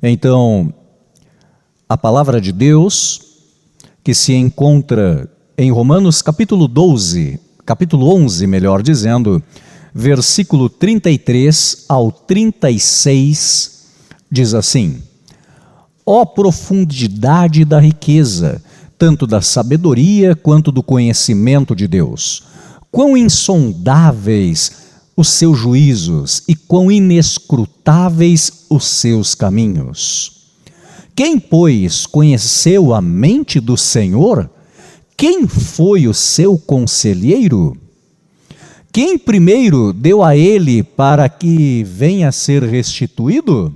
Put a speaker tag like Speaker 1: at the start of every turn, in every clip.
Speaker 1: Então, a palavra de Deus, que se encontra em Romanos capítulo 11, melhor dizendo, versículo 33 ao 36, diz assim: Ó profundidade da riqueza, tanto da sabedoria quanto do conhecimento de Deus! Quão insondáveis os seus juízos e quão inescrutáveis os seus caminhos! Quem, pois, conheceu a mente do Senhor? Quem foi o seu conselheiro? Quem primeiro deu a ele para que venha a ser restituído?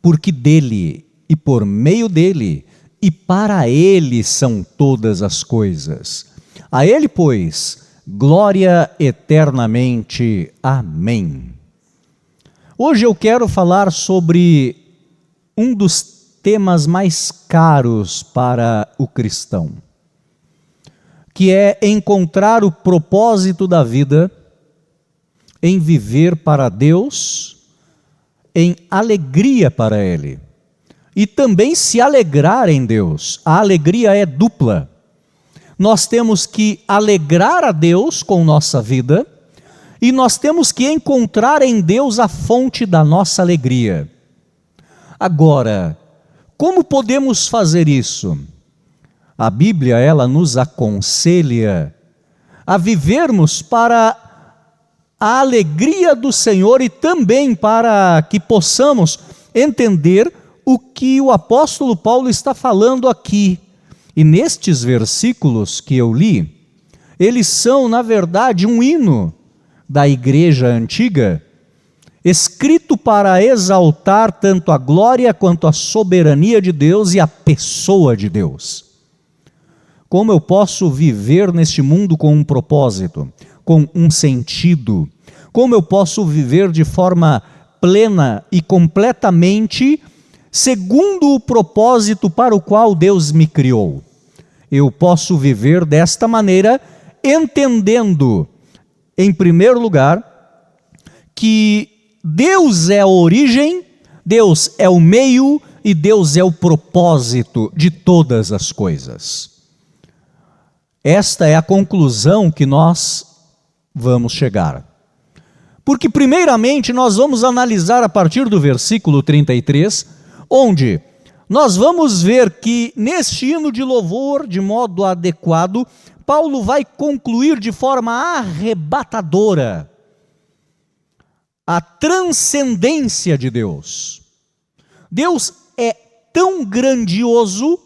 Speaker 1: Porque dele, e por meio dele, e para ele são todas as coisas. A ele, pois, glória eternamente. Amém. Hoje eu quero falar sobre um dos temas mais caros para o cristão, que é encontrar o propósito da vida em viver para Deus, em alegria para Ele, e também se alegrar em Deus. A alegria é dupla. Nós temos que alegrar a Deus com nossa vida, e nós temos que encontrar em Deus a fonte da nossa alegria. Agora, como podemos fazer isso? A Bíblia, ela nos aconselha a vivermos para a alegria do Senhor e também para que possamos entender o que o apóstolo Paulo está falando aqui. E nestes versículos que eu li, eles são, na verdade, um hino da igreja antiga, escrito para exaltar tanto a glória quanto a soberania de Deus e a pessoa de Deus. Como eu posso viver neste mundo com um propósito, com um sentido? Como eu posso viver de forma plena e completamente segundo o propósito para o qual Deus me criou? Eu posso viver desta maneira, entendendo, em primeiro lugar, que Deus é a origem, Deus é o meio e Deus é o propósito de todas as coisas. Esta é a conclusão que nós vamos chegar. Porque primeiramente nós vamos analisar a partir do versículo 33, onde nós vamos ver que neste hino de louvor, de modo adequado, Paulo vai concluir de forma arrebatadora a transcendência de Deus. Deus é tão grandioso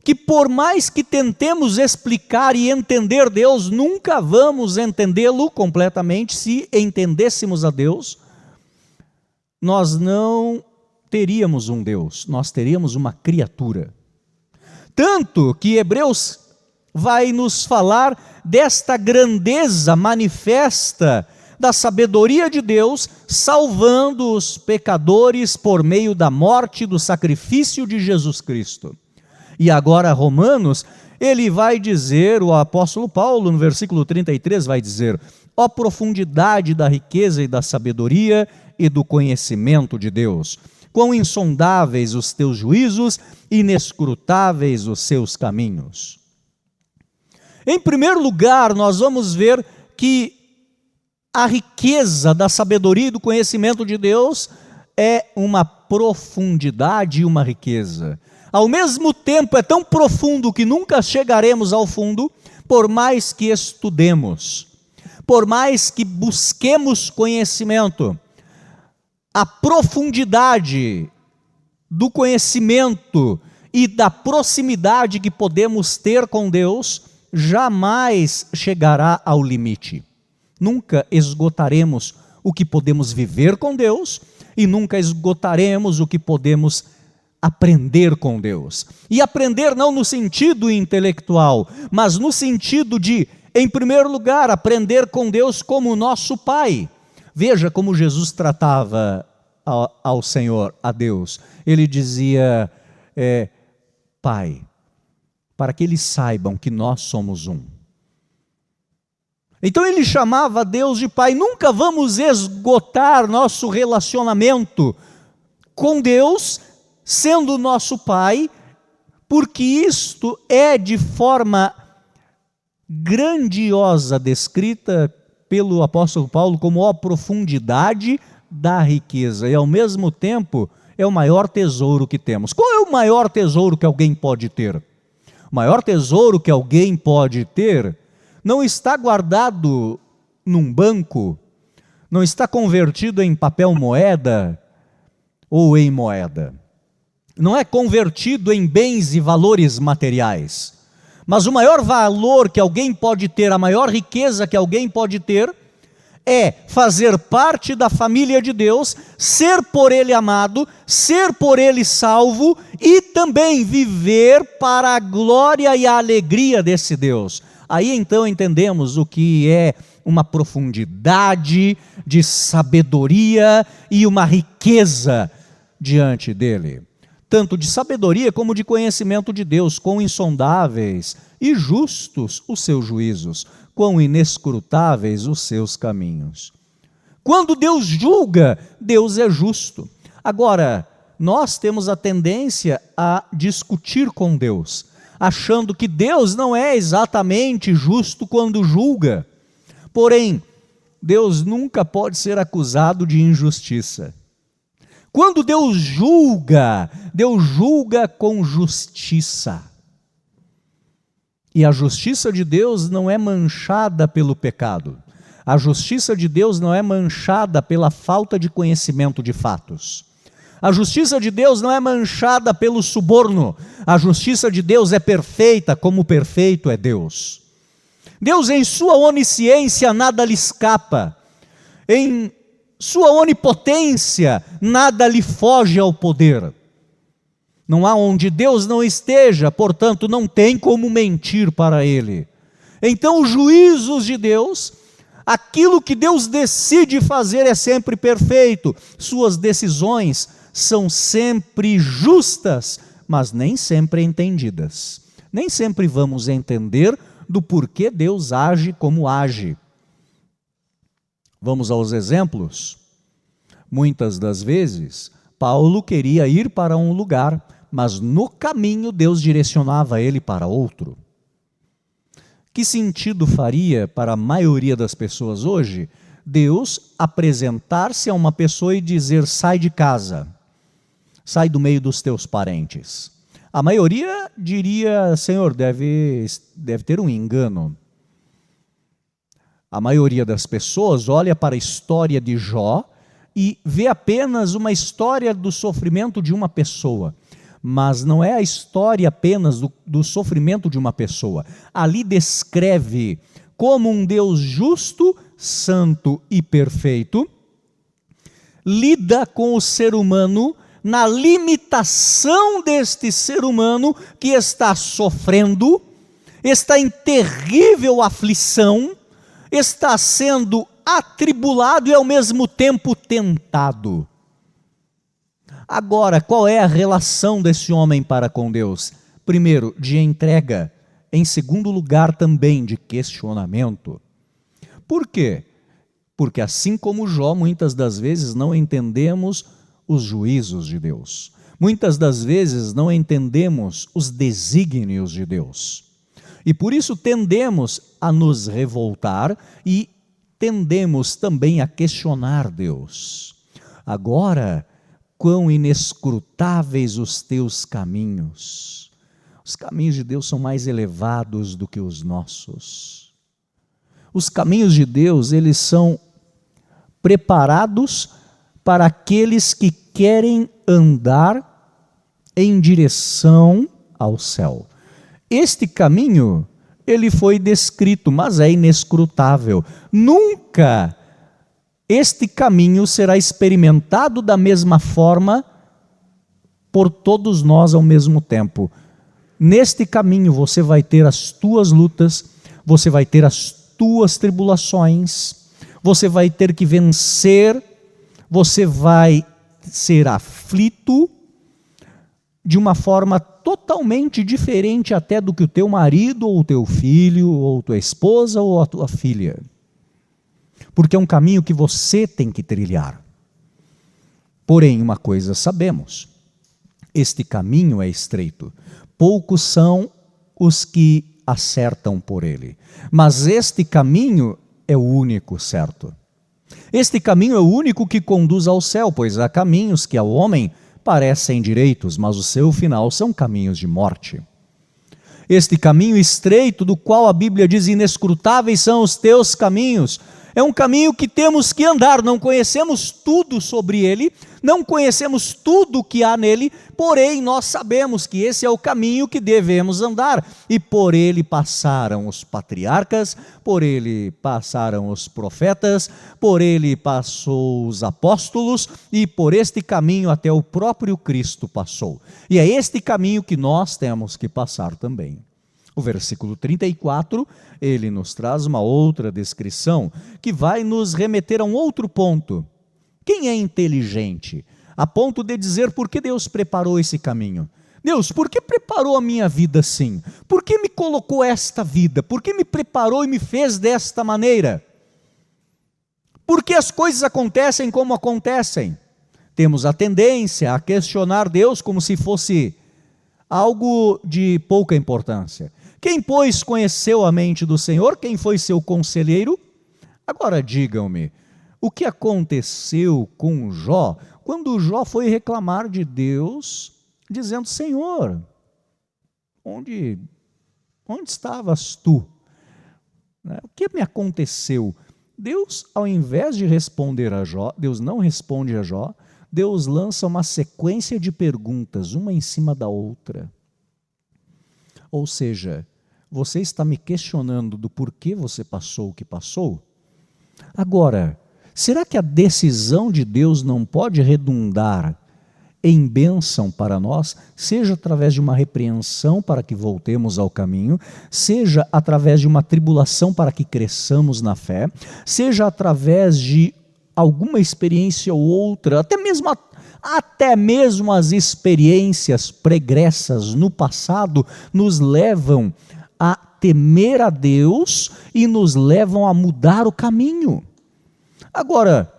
Speaker 1: que por mais que tentemos explicar e entender Deus, nunca vamos entendê-lo completamente. Se entendêssemos a Deus, nós não teríamos um Deus, nós teríamos uma criatura. Tanto que Hebreus vai nos falar desta grandeza manifesta da sabedoria de Deus, salvando os pecadores por meio da morte e do sacrifício de Jesus Cristo. E agora Romanos, ele vai dizer, o apóstolo Paulo, no versículo 33, vai dizer: ó profundidade da riqueza e da sabedoria e do conhecimento de Deus! Quão insondáveis os teus juízos, inescrutáveis os seus caminhos! Em primeiro lugar, nós vamos ver que a riqueza da sabedoria e do conhecimento de Deus é uma profundidade e uma riqueza. Ao mesmo tempo, é tão profundo que nunca chegaremos ao fundo, por mais que estudemos, por mais que busquemos conhecimento. A profundidade do conhecimento e da proximidade que podemos ter com Deus jamais chegará ao limite. Nunca esgotaremos o que podemos viver com Deus e nunca esgotaremos o que podemos aprender com Deus. E aprender não no sentido intelectual, mas no sentido de, em primeiro lugar, aprender com Deus como nosso Pai. Veja como Jesus tratava ao Senhor, a Deus. Ele dizia, Pai, para que eles saibam que nós somos um. Então ele chamava Deus de Pai. Nunca vamos esgotar nosso relacionamento com Deus, sendo nosso Pai, porque isto é de forma grandiosa descrita pelo apóstolo Paulo como a profundidade da riqueza, e ao mesmo tempo é o maior tesouro que temos. Qual é o maior tesouro que alguém pode ter? O maior tesouro que alguém pode ter não está guardado num banco, não está convertido em papel moeda ou em moeda. Não é convertido em bens e valores materiais. Mas o maior valor que alguém pode ter, a maior riqueza que alguém pode ter, é fazer parte da família de Deus, ser por Ele amado, ser por Ele salvo e também viver para a glória e a alegria desse Deus. Aí então entendemos o que é uma profundidade de sabedoria e uma riqueza diante dele. Tanto de sabedoria como de conhecimento de Deus, quão insondáveis e justos os seus juízos, quão inescrutáveis os seus caminhos. Quando Deus julga, Deus é justo. Agora, nós temos a tendência a discutir com Deus, achando que Deus não é exatamente justo quando julga. Porém, Deus nunca pode ser acusado de injustiça. Quando Deus julga com justiça. E a justiça de Deus não é manchada pelo pecado. A justiça de Deus não é manchada pela falta de conhecimento de fatos. A justiça de Deus não é manchada pelo suborno. A justiça de Deus é perfeita, como perfeito é Deus. Deus, em sua onisciência, nada lhe escapa. Em sua onipotência, nada lhe foge ao poder. Não há onde Deus não esteja, portanto, não tem como mentir para Ele. Então, os juízos de Deus, aquilo que Deus decide fazer é sempre perfeito. Suas decisões são sempre justas, mas nem sempre entendidas. Nem sempre vamos entender do porquê Deus age como age. Vamos aos exemplos? Muitas das vezes, Paulo queria ir para um lugar, mas no caminho Deus direcionava ele para outro. Que sentido faria para a maioria das pessoas hoje Deus apresentar-se a uma pessoa e dizer: sai de casa, sai do meio dos teus parentes? A maioria diria: Senhor, deve ter um engano. A maioria das pessoas olha para a história de Jó e vê apenas uma história do sofrimento de uma pessoa. Mas não é a história apenas do sofrimento de uma pessoa. Ali descreve como um Deus justo, santo e perfeito lida com o ser humano na limitação deste ser humano que está sofrendo, está em terrível aflição, está sendo atribulado e ao mesmo tempo tentado. Agora, qual é a relação desse homem para com Deus? Primeiro, de entrega. Em segundo lugar, também de questionamento. Por quê? Porque assim como Jó, muitas das vezes não entendemos os juízos de Deus. Muitas das vezes não entendemos os desígnios de Deus. E por isso tendemos a nos revoltar e tendemos também a questionar Deus. Agora, quão inescrutáveis os teus caminhos. Os caminhos de Deus são mais elevados do que os nossos. Os caminhos de Deus, eles são preparados para aqueles que querem andar em direção ao céu. Este caminho, ele foi descrito, mas é inescrutável. Nunca este caminho será experimentado da mesma forma por todos nós ao mesmo tempo. Neste caminho você vai ter as tuas lutas, você vai ter as tuas tribulações, você vai ter que vencer, você vai ser aflito de uma forma totalmente diferente até do que o teu marido, ou o teu filho, ou tua esposa, ou a tua filha. Porque é um caminho que você tem que trilhar. Porém, uma coisa sabemos: este caminho é estreito, poucos são os que acertam por ele, mas este caminho é o único certo. Este caminho é o único que conduz ao céu, pois há caminhos que ao homem parecem direitos, mas o seu final são caminhos de morte. Este caminho estreito, do qual a Bíblia diz: inescrutáveis são os teus caminhos, é um caminho que temos que andar. Não conhecemos tudo sobre ele, não conhecemos tudo o que há nele, porém nós sabemos que esse é o caminho que devemos andar. E por ele passaram os patriarcas, por ele passaram os profetas, por ele passou os apóstolos, e por este caminho até o próprio Cristo passou. E é este caminho que nós temos que passar também. O versículo 34, ele nos traz uma outra descrição que vai nos remeter a um outro ponto. Quem é inteligente? A ponto de dizer: por que Deus preparou esse caminho? Deus, por que preparou a minha vida assim? Por que me colocou esta vida? Por que me preparou e me fez desta maneira? Por que as coisas acontecem como acontecem? Temos a tendência a questionar Deus como se fosse algo de pouca importância. Quem, pois, conheceu a mente do Senhor? Quem foi seu conselheiro? Agora digam-me, o que aconteceu com Jó, quando Jó foi reclamar de Deus, dizendo: Senhor, onde estavas tu? O que me aconteceu? Deus, ao invés de responder a Jó, Deus não responde a Jó, Deus lança uma sequência de perguntas, uma em cima da outra. Ou seja, você está me questionando do porquê você passou o que passou? Agora, será que a decisão de Deus não pode redundar em bênção para nós, seja através de uma repreensão para que voltemos ao caminho, seja através de uma tribulação para que cresçamos na fé, seja através de alguma experiência ou outra, até mesmo as experiências pregressas no passado nos levam a temer a Deus e nos levam a mudar o caminho. Agora,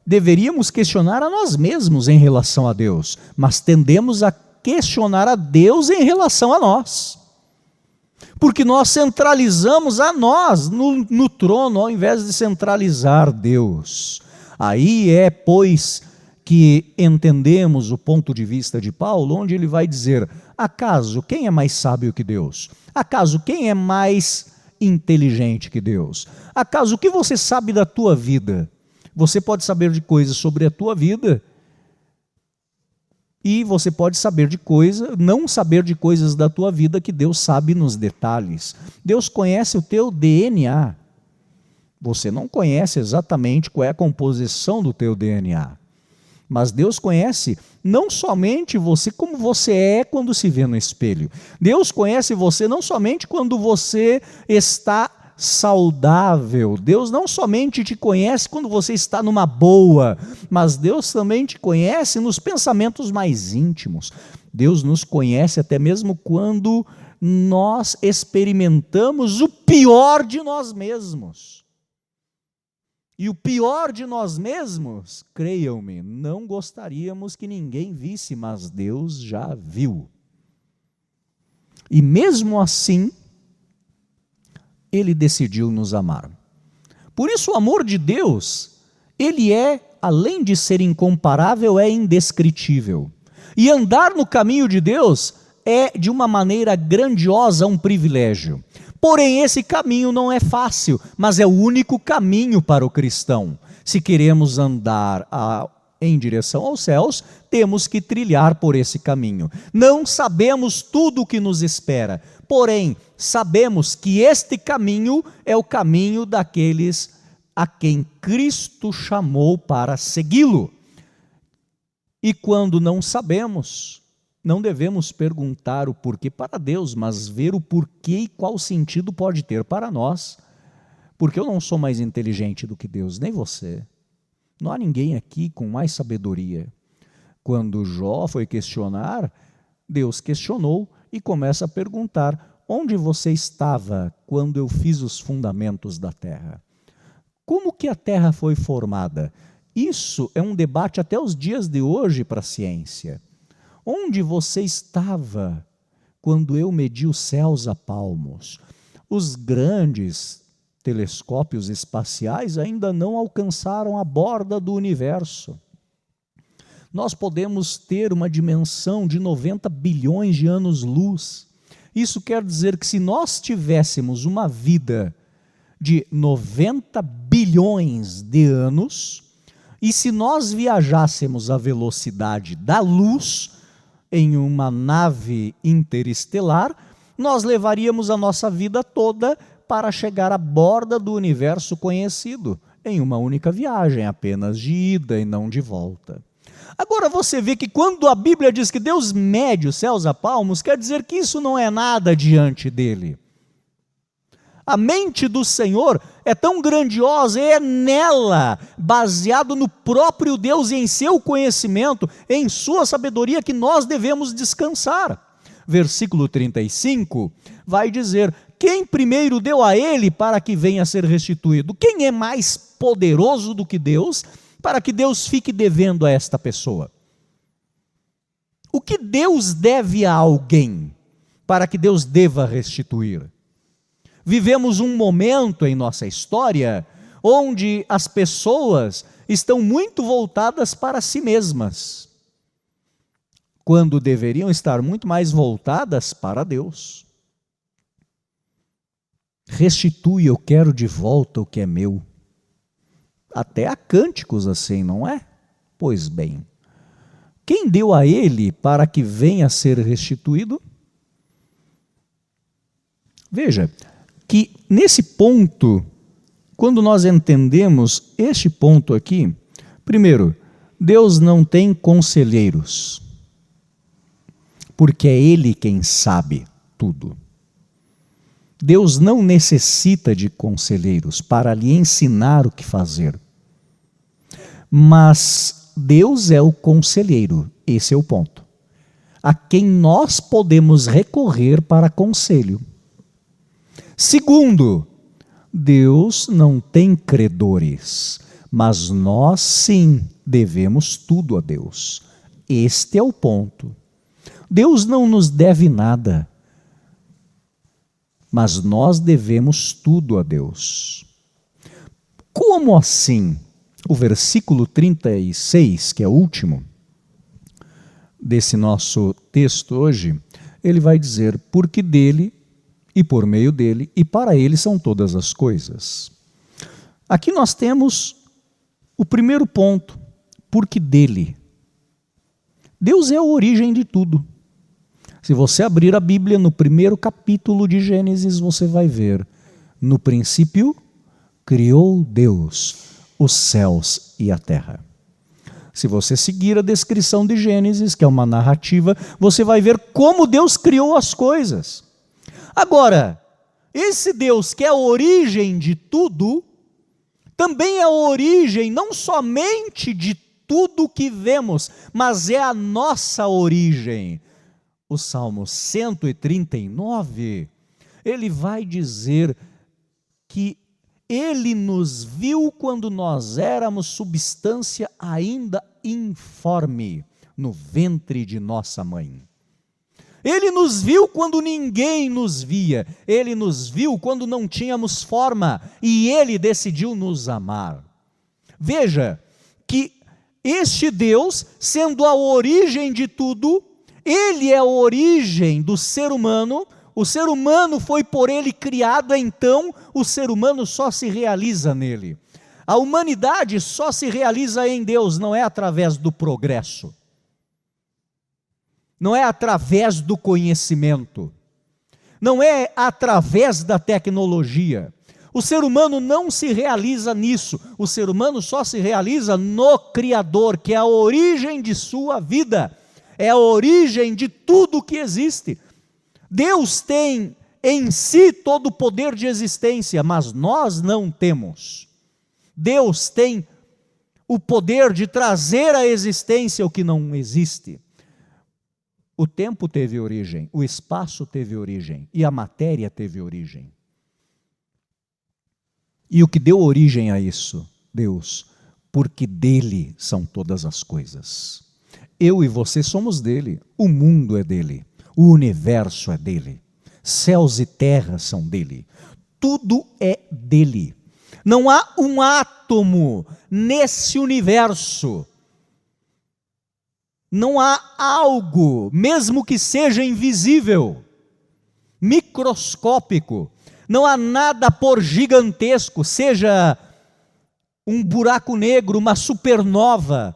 Speaker 1: deveríamos questionar a nós mesmos em relação a Deus, mas tendemos a questionar a Deus em relação a nós, porque nós centralizamos a nós no trono, ao invés de centralizar Deus. Aí é, pois, que entendemos o ponto de vista de Paulo, onde ele vai dizer: acaso quem é mais sábio que Deus? Acaso quem é mais inteligente que Deus? Acaso o que você sabe da tua vida? Você pode saber de coisas sobre a tua vida, e você pode saber de não saber de coisas da tua vida que Deus sabe nos detalhes. Deus conhece o teu DNA. Você não conhece exatamente qual é a composição do teu DNA. Mas Deus conhece não somente você como você é quando se vê no espelho. Deus conhece você não somente quando você está saudável. Deus não somente te conhece quando você está numa boa, mas Deus também te conhece nos pensamentos mais íntimos. Deus nos conhece até mesmo quando nós experimentamos o pior de nós mesmos. E o pior de nós mesmos, creiam-me, não gostaríamos que ninguém visse, mas Deus já viu. E mesmo assim, Ele decidiu nos amar. Por isso o amor de Deus, ele é, além de ser incomparável, é indescritível. E andar no caminho de Deus é, de uma maneira grandiosa, um privilégio. Porém, esse caminho não é fácil, mas é o único caminho para o cristão. Se queremos andar em direção aos céus, temos que trilhar por esse caminho. Não sabemos tudo o que nos espera, porém, sabemos que este caminho é o caminho daqueles a quem Cristo chamou para segui-lo. E quando não sabemos, não devemos perguntar o porquê para Deus, mas ver o porquê e qual sentido pode ter para nós. Porque eu não sou mais inteligente do que Deus, nem você. Não há ninguém aqui com mais sabedoria. Quando Jó foi questionar, Deus questionou e começa a perguntar: onde você estava quando eu fiz os fundamentos da terra? Como que a terra foi formada? Isso é um debate até os dias de hoje para a ciência. Onde você estava quando eu medi os céus a palmos? Os grandes telescópios espaciais ainda não alcançaram a borda do universo. Nós podemos ter uma dimensão de 90 bilhões de anos-luz. Isso quer dizer que se nós tivéssemos uma vida de 90 bilhões de anos, e se nós viajássemos à velocidade da luz em uma nave interestelar, nós levaríamos a nossa vida toda para chegar à borda do universo conhecido, em uma única viagem, apenas de ida e não de volta. Agora você vê que quando a Bíblia diz que Deus mede os céus a palmos, quer dizer que isso não é nada diante dele. A mente do Senhor é tão grandiosa e é nela, baseado no próprio Deus e em seu conhecimento, em sua sabedoria, que nós devemos descansar. Versículo 35 vai dizer: quem primeiro deu a ele para que venha a ser restituído? Quem é mais poderoso do que Deus para que Deus fique devendo a esta pessoa? O que Deus deve a alguém para que Deus deva restituir? Vivemos um momento em nossa história onde as pessoas estão muito voltadas para si mesmas, quando deveriam estar muito mais voltadas para Deus. Restitui, eu quero de volta o que é meu. Até há cânticos assim, não é? Pois bem, quem deu a ele para que venha a ser restituído? Veja que nesse ponto, quando nós entendemos este ponto aqui, primeiro, Deus não tem conselheiros, porque é Ele quem sabe tudo. Deus não necessita de conselheiros para lhe ensinar o que fazer. Mas Deus é o conselheiro, esse é o ponto, a quem nós podemos recorrer para conselho. Segundo, Deus não tem credores, mas nós sim devemos tudo a Deus. Este é o ponto. Deus não nos deve nada, mas nós devemos tudo a Deus. Como assim? O versículo 36, que é o último desse nosso texto hoje, ele vai dizer: porque dele, e por meio dele, e para ele são todas as coisas. Aqui nós temos o primeiro ponto, porque dele. Deus é a origem de tudo. Se você abrir a Bíblia no primeiro capítulo de Gênesis, você vai ver: no princípio criou Deus os céus e a terra. Se você seguir a descrição de Gênesis, que é uma narrativa, você vai ver como Deus criou as coisas. Agora, esse Deus que é a origem de tudo, também é a origem não somente de tudo que vemos, mas é a nossa origem. O Salmo 139, ele vai dizer que Ele nos viu quando nós éramos substância ainda informe, no ventre de nossa mãe. Ele nos viu quando ninguém nos via, Ele nos viu quando não tínhamos forma, e Ele decidiu nos amar. Veja que este Deus, sendo a origem de tudo, Ele é a origem do ser humano. O ser humano foi por Ele criado, então o ser humano só se realiza nele. A humanidade só se realiza em Deus, não é através do progresso. Não é através do conhecimento, não é através da tecnologia. O ser humano não se realiza nisso, o ser humano só se realiza no Criador, que é a origem de sua vida, é a origem de tudo que existe. Deus tem em si todo o poder de existência, mas nós não temos. Deus tem o poder de trazer à existência o que não existe. O tempo teve origem, o espaço teve origem e a matéria teve origem. E o que deu origem a isso? Deus. porque dele são todas as coisas. Eu e você somos dele, o mundo é dele, o universo é dele, céus e terra são dele, tudo é dele. Não há um átomo nesse universo, não há algo, mesmo que seja invisível, microscópico, não há nada por gigantesco, seja um buraco negro, uma supernova,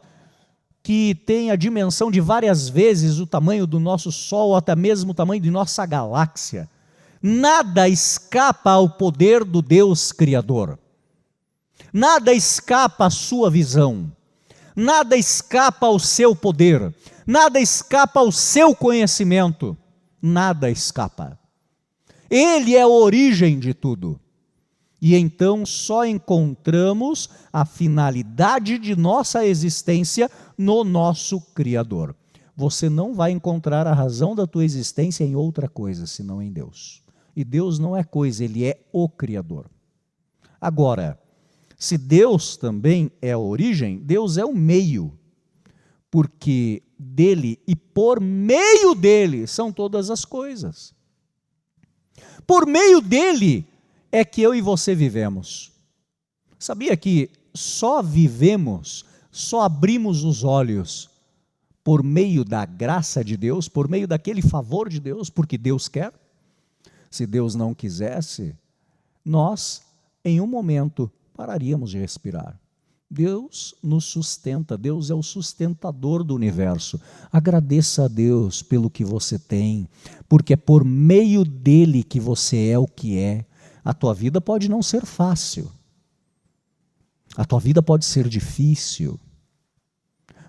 Speaker 1: que tem a dimensão de várias vezes o tamanho do nosso Sol, ou até mesmo o tamanho de nossa galáxia. Nada escapa ao poder do Deus Criador. Nada escapa à sua visão. Nada escapa ao seu poder. Nada escapa ao seu conhecimento. Nada escapa. Ele é a origem de tudo. E então só encontramos a finalidade de nossa existência no nosso Criador. Você não vai encontrar a razão da tua existência em outra coisa, senão em Deus. E Deus não é coisa, Ele é o Criador. Agora, se Deus também é a origem, Deus é o meio, porque dele e por meio dele são todas as coisas. Por meio dele é que eu e você vivemos. Sabia que só vivemos, só abrimos os olhos por meio da graça de Deus, por meio daquele favor de Deus, porque Deus quer? Se Deus não quisesse, nós, em um momento, pararíamos de respirar. Deus nos sustenta, Deus é o sustentador do universo. Agradeça a Deus pelo que você tem, porque é por meio dele que você é o que é. A tua vida pode não ser fácil, a tua vida pode ser difícil,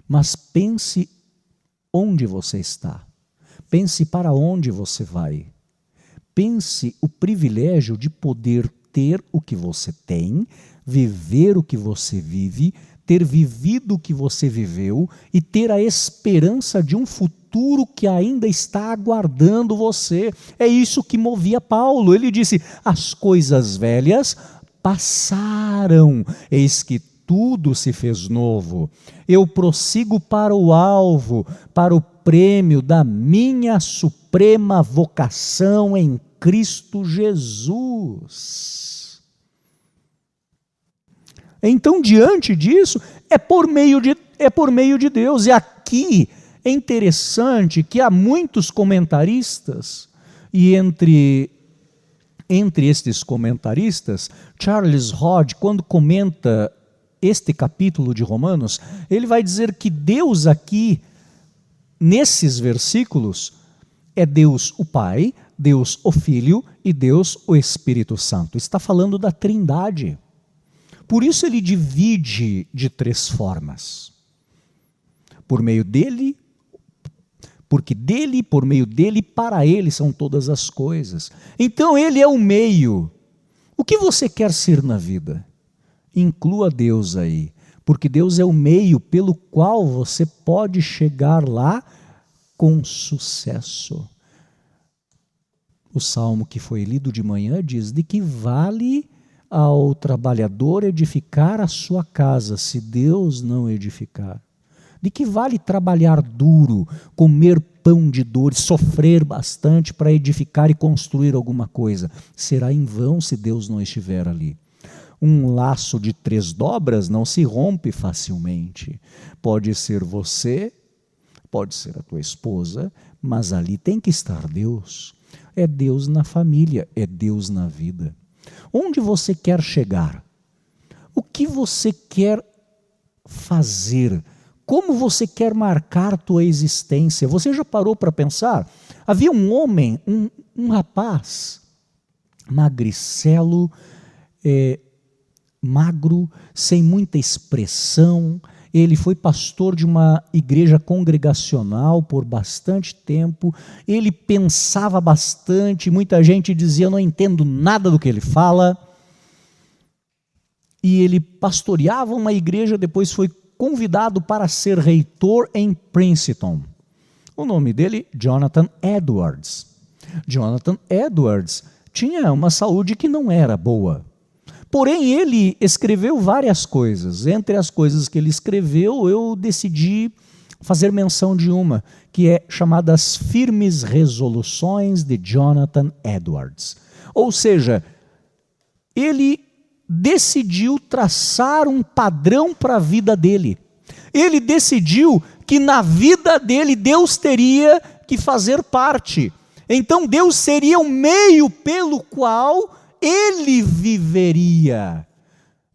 Speaker 1: mas pense onde você está, pense para onde você vai, pense o privilégio de poder ter o que você tem, viver o que você vive, ter vivido o que você viveu e ter a esperança de um futuro que ainda está aguardando você. É isso que movia Paulo. Ele disse: as coisas velhas passaram, eis que tudo se fez novo. Eu prossigo para o alvo, para o prêmio da minha suprema vocação em Cristo Jesus. Então, diante disso, é por meio de Deus. E aqui é interessante que há muitos comentaristas, e entre estes comentaristas, Charles Hodge, quando comenta este capítulo de Romanos, ele vai dizer que Deus aqui, nesses versículos, é Deus o Pai, Deus o Filho e Deus o Espírito Santo. Está falando da Trindade. Por isso ele divide de três formas. Por meio dele, porque dele, por meio dele, para ele são todas as coisas. Então ele é o meio. O que você quer ser na vida? Inclua Deus aí, porque Deus é o meio pelo qual você pode chegar lá com sucesso. O salmo que foi lido de manhã diz: de que vale ao trabalhador edificar a sua casa, se Deus não edificar? De que vale trabalhar duro, comer pão de dor, sofrer bastante para edificar e construir alguma coisa? Será em vão se Deus não estiver ali. Um laço de 3 dobras não se rompe facilmente. Pode ser você, pode ser a tua esposa, mas ali tem que estar Deus. É Deus na família, é Deus na vida. Onde você quer chegar? O que você quer fazer? Como você quer marcar tua existência? Você já parou para pensar? Havia um homem, um rapaz, magricelo, magro, sem muita expressão. Ele foi pastor de uma igreja congregacional por bastante tempo. Ele pensava bastante, muita gente dizia: eu não entendo nada do que ele fala. E ele pastoreava uma igreja, depois foi convidado para ser reitor em Princeton. O nome dele, Jonathan Edwards. Jonathan Edwards tinha uma saúde que não era boa. Porém, ele escreveu várias coisas. Entre as coisas que ele escreveu, eu decidi fazer menção de uma, que é chamada As Firmes Resoluções de Jonathan Edwards. Ou seja, ele decidiu traçar um padrão para a vida dele. Ele decidiu que na vida dele Deus teria que fazer parte. Então Deus seria o meio pelo qual ele viveria.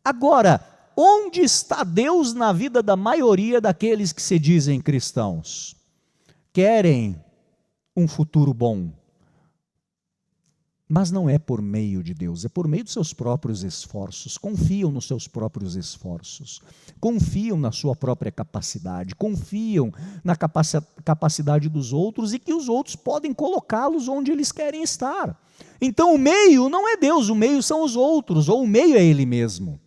Speaker 1: Agora, onde está Deus na vida da maioria daqueles que se dizem cristãos? Querem um futuro bom, mas não é por meio de Deus, é por meio dos seus próprios esforços. Confiam nos seus próprios esforços, confiam na sua própria capacidade, confiam na capacidade dos outros e que os outros podem colocá-los onde eles querem estar. Então o meio não é Deus, o meio são os outros, ou o meio é Ele mesmo.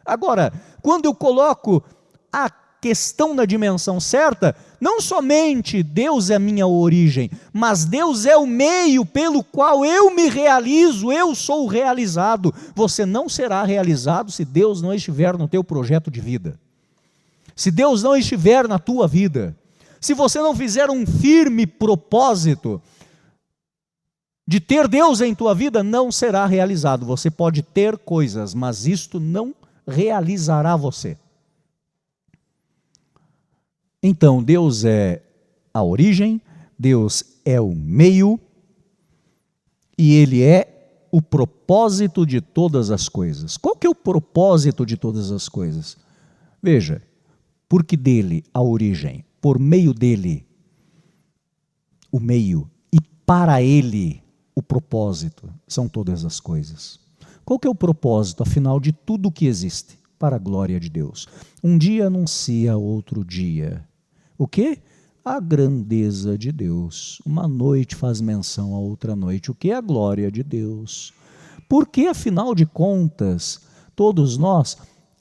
Speaker 1: Agora, quando eu coloco a questão na dimensão certa, não somente Deus é a minha origem, mas Deus é o meio pelo qual eu me realizo, eu sou realizado. Você não será realizado se Deus não estiver no teu projeto de vida. Se Deus não estiver na tua vida, se você não fizer um firme propósito de ter Deus em tua vida, não será realizado. Você pode ter coisas, mas isto não realizará você. Então, Deus é a origem, Deus é o meio, e Ele é o propósito de todas as coisas. Qual que é o propósito de todas as coisas? Veja, porque dele, a origem, por meio dele, o meio, e para ele, o propósito, são todas as coisas. Qual que é o propósito, afinal, de tudo que existe? Para a glória de Deus. Um dia anuncia outro dia. O quê? A grandeza de Deus. Uma noite faz menção a outra noite. O que é a glória de Deus? Porque, afinal de contas, todos nós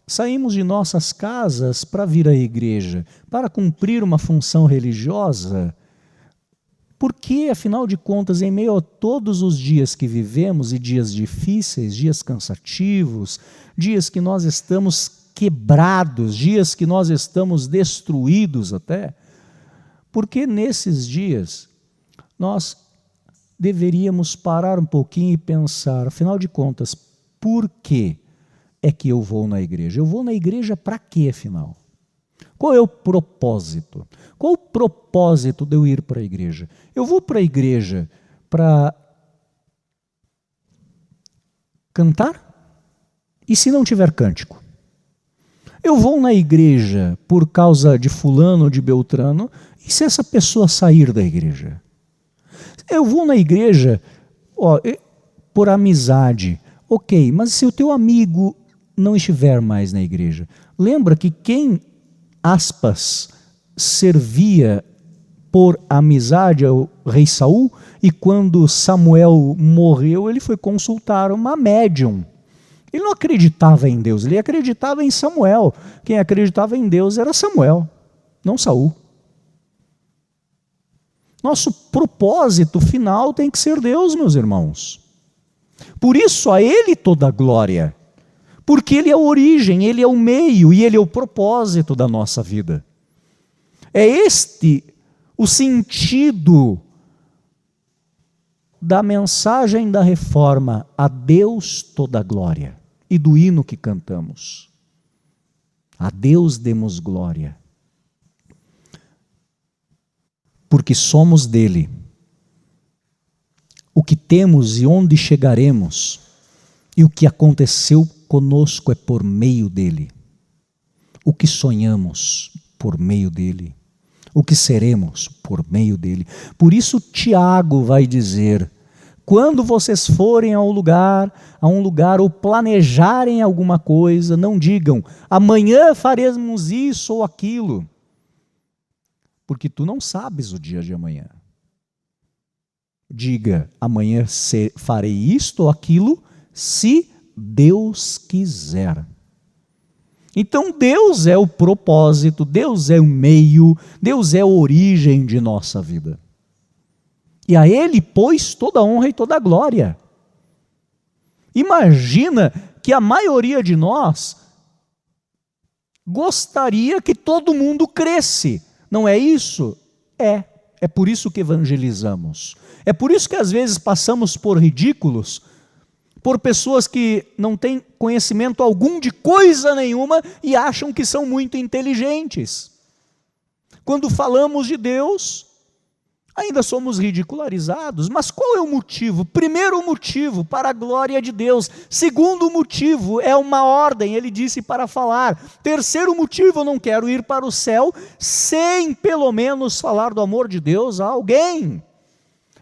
Speaker 1: saímos de nossas casas para vir à igreja, para cumprir uma função religiosa. Porque, afinal de contas, em meio a todos os dias que vivemos, e dias difíceis, dias cansativos, dias que nós estamos quebrados, dias que nós estamos destruídos até, porque nesses dias nós deveríamos parar um pouquinho e pensar, afinal de contas, por que é que eu vou na igreja? Eu vou na igreja para quê, afinal? Qual é o propósito? Qual o propósito de eu ir para a igreja? Eu vou para a igreja para cantar? E se não tiver cântico? Eu vou na igreja por causa de fulano ou de beltrano, e se essa pessoa sair da igreja? Eu vou na igreja por amizade, ok, mas se o teu amigo não estiver mais na igreja, lembra que quem, aspas, servia por amizade ao rei Saul, e quando Samuel morreu, ele foi consultar uma médium. Ele não acreditava em Deus, ele acreditava em Samuel. Quem acreditava em Deus era Samuel, não Saul. Nosso propósito final tem que ser Deus, meus irmãos. Por isso a Ele toda a glória. Porque Ele é a origem, Ele é o meio e Ele é o propósito da nossa vida. É este o sentido da mensagem da reforma, a Deus toda a glória, e do hino que cantamos. A Deus demos glória, porque somos dele. O que temos e onde chegaremos, e o que aconteceu conosco é por meio dele. O que sonhamos, por meio dele. O que seremos, por meio dele. Por isso Tiago vai dizer, quando vocês forem a um lugar ou planejarem alguma coisa, não digam, amanhã faremos isso ou aquilo, porque tu não sabes o dia de amanhã. Diga, amanhã farei isto ou aquilo, se Deus quiser. Então Deus é o propósito, Deus é o meio, Deus é a origem de nossa vida. E a Ele pôs toda a honra e toda a glória. Imagina que a maioria de nós gostaria que todo mundo cresce. Não é isso? É por isso que evangelizamos. É por isso que às vezes passamos por ridículos, por pessoas que não têm conhecimento algum de coisa nenhuma e acham que são muito inteligentes. Quando falamos de Deus, ainda somos ridicularizados. Mas qual é o motivo? Primeiro motivo, para a glória de Deus. Segundo motivo, é uma ordem, ele disse para falar. Terceiro motivo, eu não quero ir para o céu sem pelo menos falar do amor de Deus a alguém.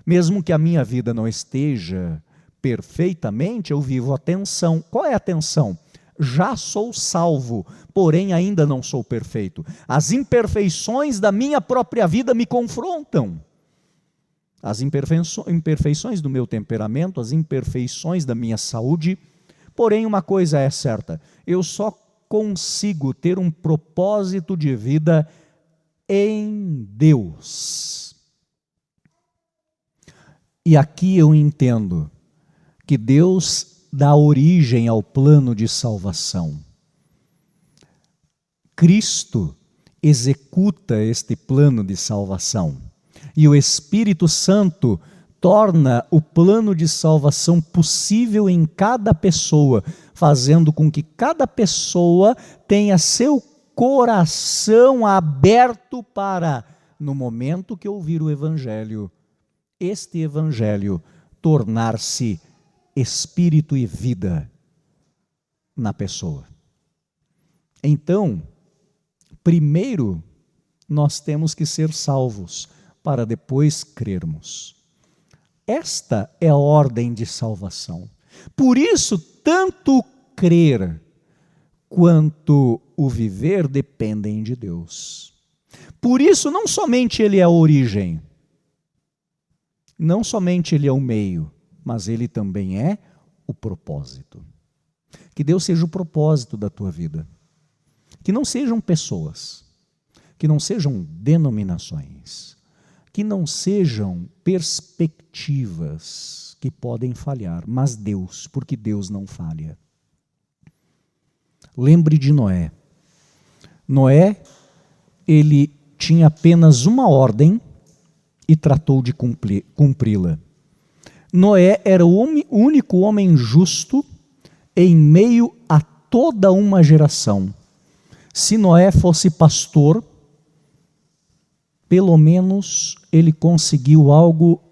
Speaker 1: Mesmo que a minha vida não esteja perfeitamente, eu vivo a tensão. Qual é a tensão? Já sou salvo, porém ainda não sou perfeito. As imperfeições da minha própria vida me confrontam. As imperfeições do meu temperamento, as imperfeições da minha saúde. Porém, uma coisa é certa, eu só consigo ter um propósito de vida em Deus. E aqui eu entendo que Deus dá origem ao plano de salvação. Cristo executa este plano de salvação. E o Espírito Santo torna o plano de salvação possível em cada pessoa, fazendo com que cada pessoa tenha seu coração aberto para, no momento que ouvir o Evangelho, este Evangelho tornar-se espírito e vida na pessoa. Então, primeiro nós temos que ser salvos, para depois crermos. Esta é a ordem de salvação. Por isso, tanto crer quanto o viver dependem de Deus. Por isso, não somente Ele é a origem, não somente Ele é o meio, mas Ele também é o propósito. Que Deus seja o propósito da tua vida. Que não sejam pessoas, que não sejam denominações, que não sejam perspectivas que podem falhar, mas Deus, porque Deus não falha. Lembre de Noé. Noé, ele tinha apenas uma ordem e tratou de cumpri-la. Noé era o único homem justo em meio a toda uma geração. Se Noé fosse pastor, pelo menos ele conseguiu algo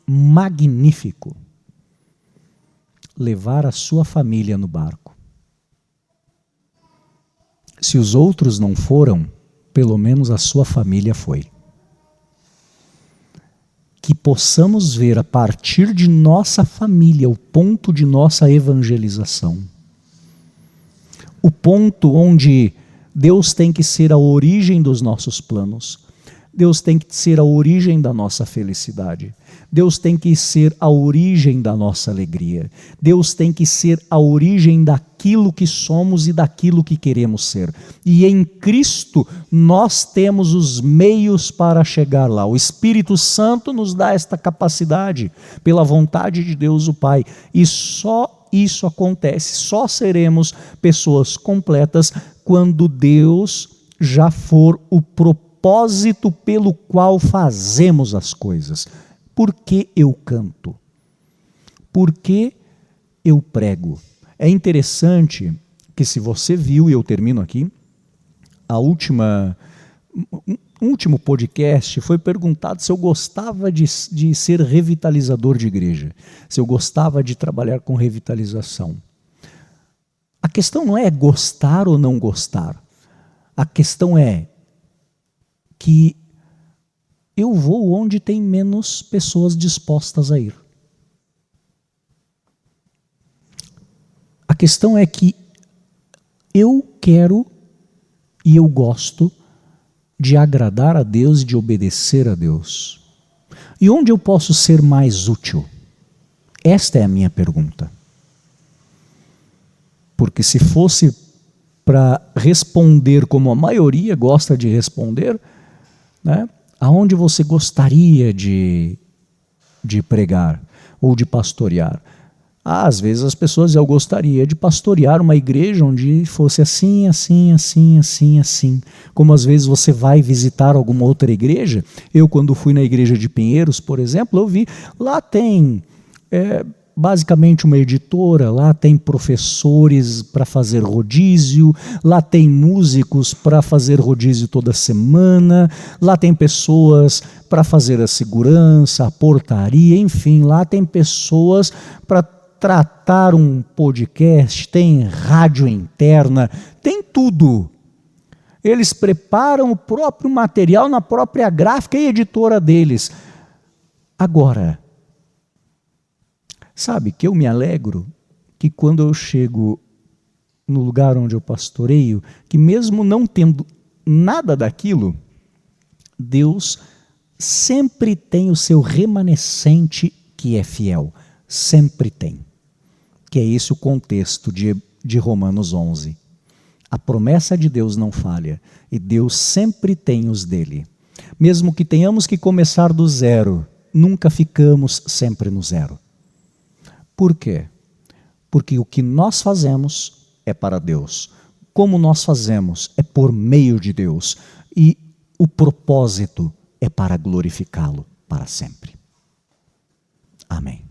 Speaker 1: magnífico: levar a sua família no barco. Se os outros não foram, pelo menos a sua família foi. Que possamos ver a partir de nossa família o ponto de nossa evangelização. O ponto onde Deus tem que ser a origem dos nossos planos. Deus tem que ser a origem da nossa felicidade. Deus tem que ser a origem da nossa alegria. Deus tem que ser a origem daquilo que somos e daquilo que queremos ser. E em Cristo nós temos os meios para chegar lá. O Espírito Santo nos dá esta capacidade, pela vontade de Deus o Pai. E só isso acontece, só seremos pessoas completas quando Deus já for o propósito pelo qual fazemos as coisas. Por que eu canto? Por que eu prego? É interessante que, se você viu, e eu termino aqui, último podcast foi perguntado se eu gostava de ser revitalizador de igreja, se eu gostava de trabalhar com revitalização. A questão não é gostar ou não gostar. A questão é que eu vou onde tem menos pessoas dispostas a ir. A questão é que eu quero e eu gosto de agradar a Deus e de obedecer a Deus. E onde eu posso ser mais útil? Esta é a minha pergunta. Porque se fosse para responder como a maioria gosta de responder, né? Aonde você gostaria de pregar ou de pastorear? Às vezes as pessoas, eu gostaria de pastorear uma igreja onde fosse assim, assim, assim, assim, assim. Como às vezes você vai visitar alguma outra igreja. Eu, quando fui na igreja de Pinheiros, por exemplo, eu vi, lá tem basicamente uma editora, lá tem professores para fazer rodízio, lá tem músicos para fazer rodízio toda semana, lá tem pessoas para fazer a segurança, a portaria, enfim, lá tem pessoas para tratar um podcast, tem rádio interna, tem tudo. Eles preparam o próprio material na própria gráfica e editora deles. Agora, sabe que eu me alegro que quando eu chego no lugar onde eu pastoreio, que mesmo não tendo nada daquilo, Deus sempre tem o seu remanescente que é fiel. Sempre tem. Que é esse o contexto de Romanos 11. A promessa de Deus não falha e Deus sempre tem os dele. Mesmo que tenhamos que começar do zero, nunca ficamos sempre no zero. Por quê? Porque o que nós fazemos é para Deus. Como nós fazemos é por meio de Deus. E o propósito é para glorificá-lo para sempre. Amém.